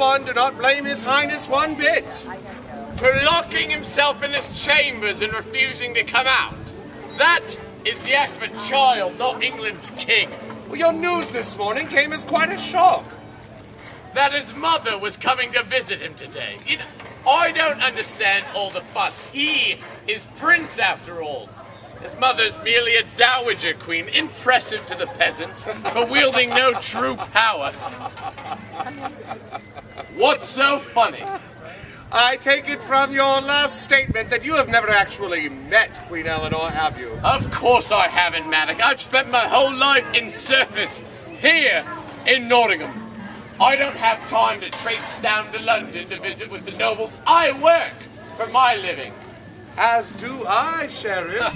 one, do not blame His Highness one bit. For locking himself in his chambers and refusing to come out. That is the act of a child, not England's king. Well, your news this morning came as quite a shock. That his mother was coming to visit him today. I don't understand all the fuss. He is prince after all. His mother's merely a dowager queen, impressive to the peasants, but wielding no true power. What's so funny? I take it from your last statement that you have never actually met Queen Eleanor, have you? Of course I haven't, Maddock. I've spent my whole life in service here in Nottingham. I don't have time to traipse down to London to visit with the nobles. I work for my living. As do I, Sheriff.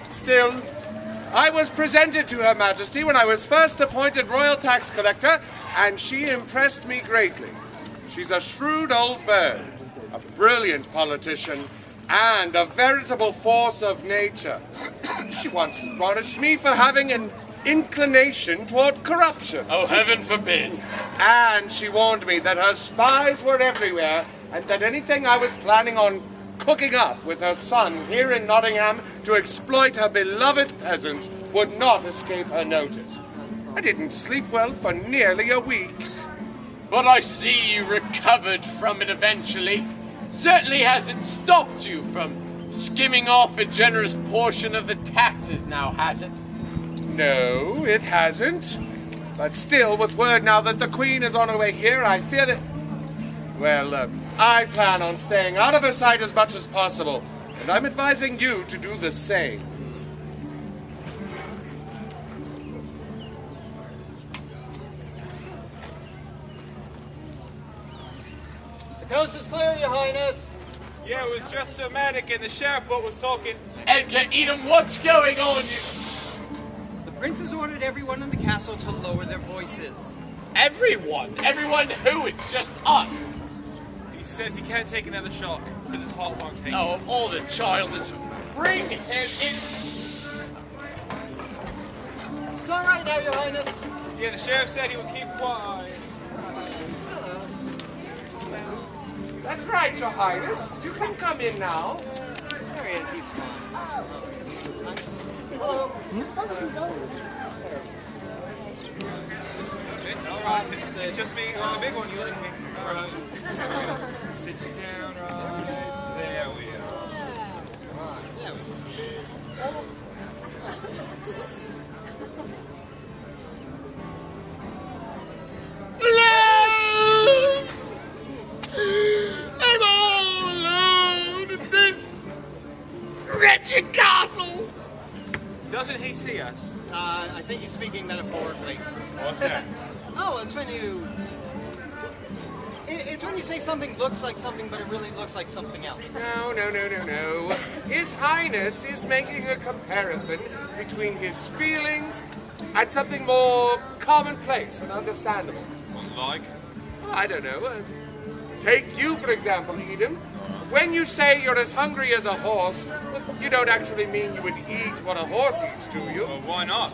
Still, I was presented to Her Majesty when I was first appointed Royal Tax Collector, and she impressed me greatly. She's a shrewd old bird, a brilliant politician, and a veritable force of nature. She once admonished me for having an inclination toward corruption. Oh, heaven forbid. And she warned me that her spies were everywhere, and that anything I was planning on cooking up with her son here in Nottingham to exploit her beloved peasants would not escape her notice. I didn't sleep well for nearly a week. But I see you recovered from it eventually. Certainly hasn't stopped you from skimming off a generous portion of the taxes now, has it? No, it hasn't. But still, with word now that the Queen is on her way here, I fear that... Well, I plan on staying out of her sight as much as possible, and I'm advising you to do the same. The coast is clear, Your Highness. Yeah, it was just Sir Maddock and the sheriff boat was talking. Edgar Eden, what's going on? The prince has ordered everyone in the castle to lower their voices. Everyone? Everyone who? It's just us. He says he can't take another shock, so his heart won't take it. Oh, of all the childish... Bring him in. It's all right now, Your Highness. Yeah, the sheriff said he would keep quiet. Hello. That's right, Your Highness. You can come in now. There he is, he's fine. Hello. All right, it's just me on the big one. You like me? All right. Sit you down, right? There we are. I'm all alone in this wretched castle. Doesn't he see us? I think he's speaking metaphorically. What's that? No, it's when you... It's when you say something looks like something, but it really looks like something else. No. His Highness is making a comparison between his feelings and something more commonplace and understandable. Like? I don't know. Take you, for example, Eden. When you say you're as hungry as a horse, you don't actually mean you would eat what a horse eats, do you? Well, why not?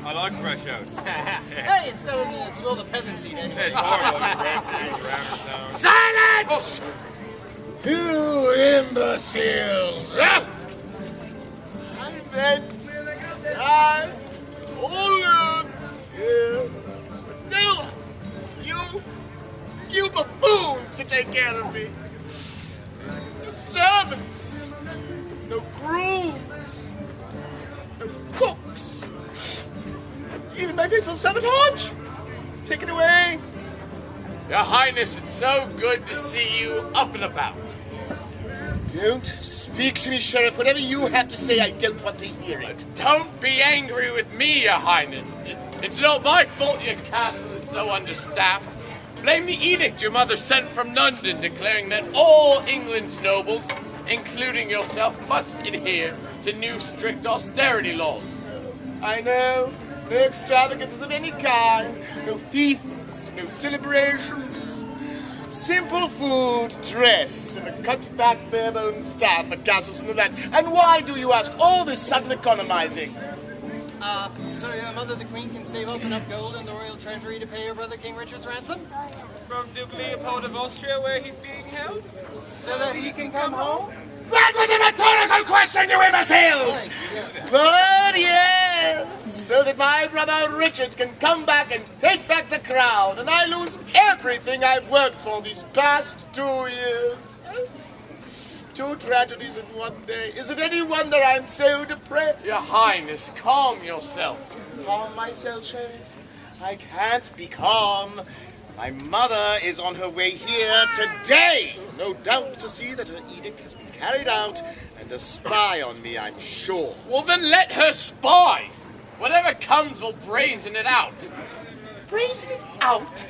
I like fresh oats. Hey, it's better than it's well the peasants eat anyway. It's horrible. Groceries around town. Silence! Oh. You imbeciles! I meant I hold yeah. No, you buffoons to take care of me. No servants, no grooms, no cooks. Even my faithful servant Hodge, taken away. Your Highness, it's so good to see you up and about. Don't speak to me, Sheriff. Whatever you have to say, I don't want to hear it. Don't be angry with me, Your Highness. It's not my fault your castle is so understaffed. Blame the edict your mother sent from London declaring that all England's nobles, including yourself, must adhere to new strict austerity laws. I know. No extravagances of any kind. No feasts, no celebrations. Simple food, dress, and a cut-back bare-bone staff at castles in the land. And why, do you ask, all this sudden economizing? So your mother the queen can save up enough gold in the royal treasury to pay your brother King Richard's ransom? From Duke Leopold of Austria, where he's being held? So that he can come home? That was a rhetorical question, you imbeciles! But yes, so that my brother Richard can come back and take back the crown, and I lose everything I've worked for these past 2 years. 2 tragedies in one day. Is it any wonder I'm so depressed? Your Highness, calm yourself. Calm myself, Sheriff? I can't be calm. My mother is on her way here today. No doubt to see that her edict has been carried out and to spy on me, I'm sure. Well, then let her spy. Whatever comes will brazen it out. Brazen it out?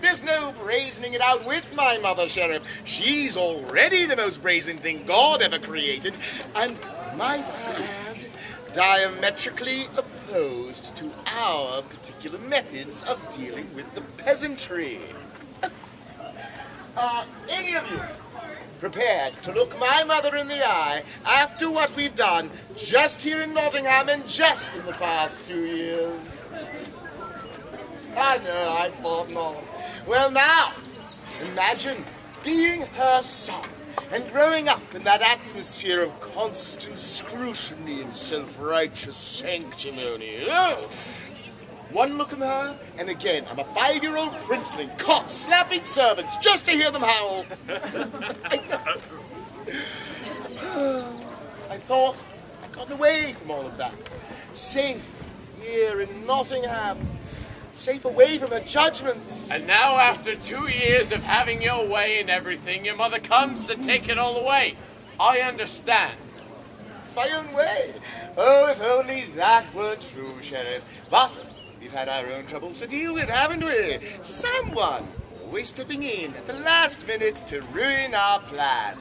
There's no brazening it out with my mother, Sheriff. She's already the most brazen thing God ever created. And might I add, diametrically opposed to our particular methods of dealing with the peasantry. Are any of you prepared to look my mother in the eye after what we've done just here in Nottingham and just in the past 2 years? I know, I thought not. Well now, imagine being her son and growing up in that atmosphere of constant scrutiny and self-righteous sanctimony. Oh, one look at her, and again, I'm a 5-year-old princeling caught slapping servants just to hear them howl. I thought I'd gotten away from all of that. Safe here in Nottingham. Safe away from her judgments. And now, after 2 years of having your way in everything, your mother comes to take it all away. I understand. My own way. Oh, if only that were true, Sheriff. But we've had our own troubles to deal with, haven't we? Someone always stepping in at the last minute to ruin our plans.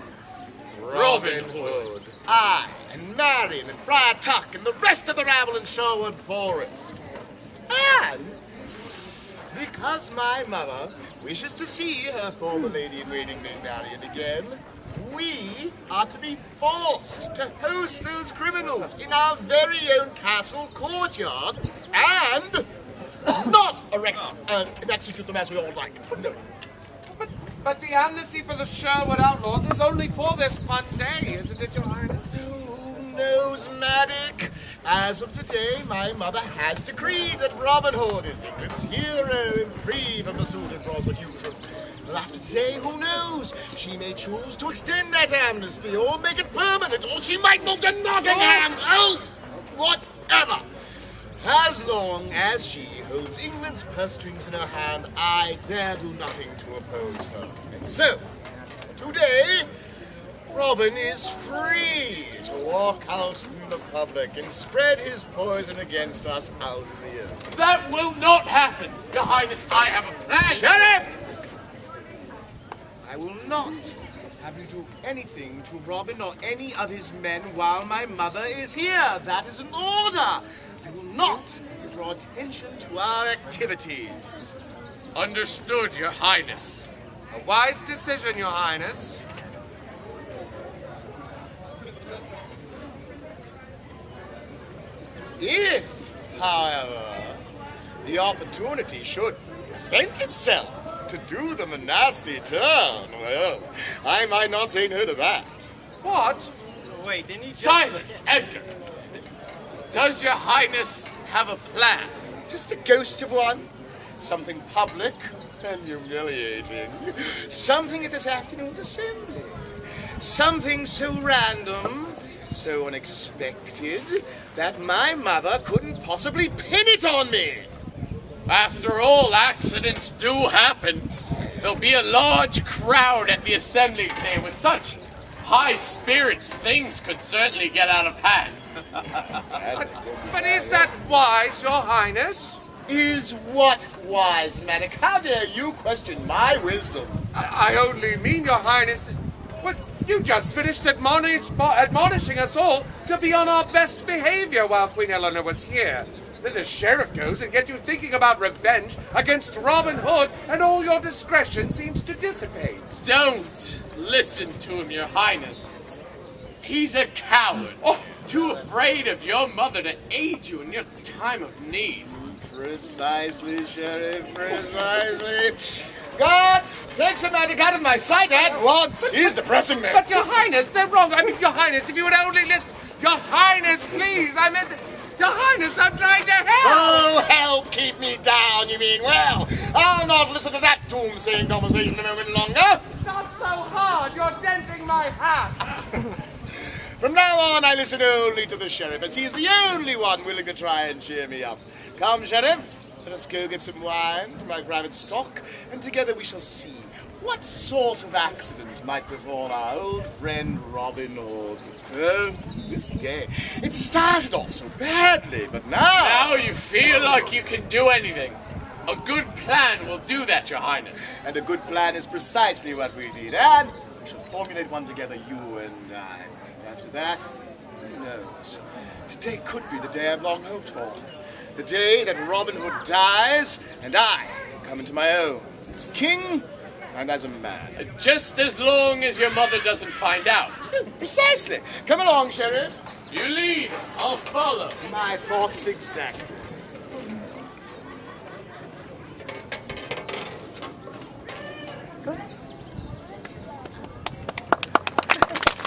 Robin Hood. I, and Marion, and Friar Tuck, and the rest of the rabble in Sherwood Forest. And because my mother wishes to see her former lady-in-waiting Maid Marian again, we are to be forced to host those criminals in our very own castle courtyard and not arrest and execute them as we all like. No. But the amnesty for the Sherwood outlaws is only for this one day, isn't it, Your Highness? Who knows, Maddock? As of today, my mother has decreed that Robin Hood is England's hero and free from pursuit and prosecution. But after today, who knows? She may choose to extend that amnesty or make it permanent, or she might move to Nottingham. Oh, whatever. As long as she holds England's purse strings in her hand, I dare do nothing to oppose her. And so, today, Robin is free to walk out from the public and spread his poison against us out in the earth. That will not happen. Your Highness, I have a plan. Sheriff! I will not have you do anything to Robin or any of his men while my mother is here. That is an order. I will not draw attention to our activities. Understood, Your Highness. A wise decision, Your Highness. If, however, the opportunity should present itself to do them a nasty turn, well, I might not say no to that. What? Wait, didn't he just... Silence, Edgar. Does Your Highness have a plan? Just a ghost of one. Something public and humiliating. Something at this afternoon's assembly. Something so random, so unexpected, that my mother couldn't possibly pin it on me. After all, accidents do happen. There'll be a large crowd at the assembly today. With such high spirits, things could certainly get out of hand. But is that wise, Your Highness? Is what wise, Maddock? How dare you question my wisdom? I only mean, Your Highness, well, you just finished admonishing us all to be on our best behavior while Queen Eleanor was here. Then the sheriff goes and gets you thinking about revenge against Robin Hood, and all your discretion seems to dissipate. Don't listen to him, Your Highness. He's a coward. Oh. Too afraid of your mother to aid you in your time of need. Precisely, Sheriff, precisely. Guards, take some magic out of my sight at once. He's depressing me. But, Your Highness, they're wrong. I mean, Your Highness, if you would only listen. Your Highness, please. I meant, Your Highness, I'm trying to help. Oh, help keep me down, you mean? Well, I'll not listen to that doomsaying conversation a moment longer. Not so hard. You're denting my hat. From now on, I listen only to the Sheriff, as he's the only one willing to try and cheer me up. Come, Sheriff, let us go get some wine from my private stock, and together we shall see what sort of accident might befall our old friend Robin Hood. This day, it started off so badly, but now... Now you feel like you can do anything. A good plan will do that, Your Highness. And a good plan is precisely what we need, and we shall formulate one together, you and I. After that, who knows? Today could be the day I've long hoped for. The day that Robin Hood dies, and I come into my own as king and as a man. Just as long as your mother doesn't find out. Precisely. Come along, Sheriff. You lead, I'll follow. My thoughts exactly.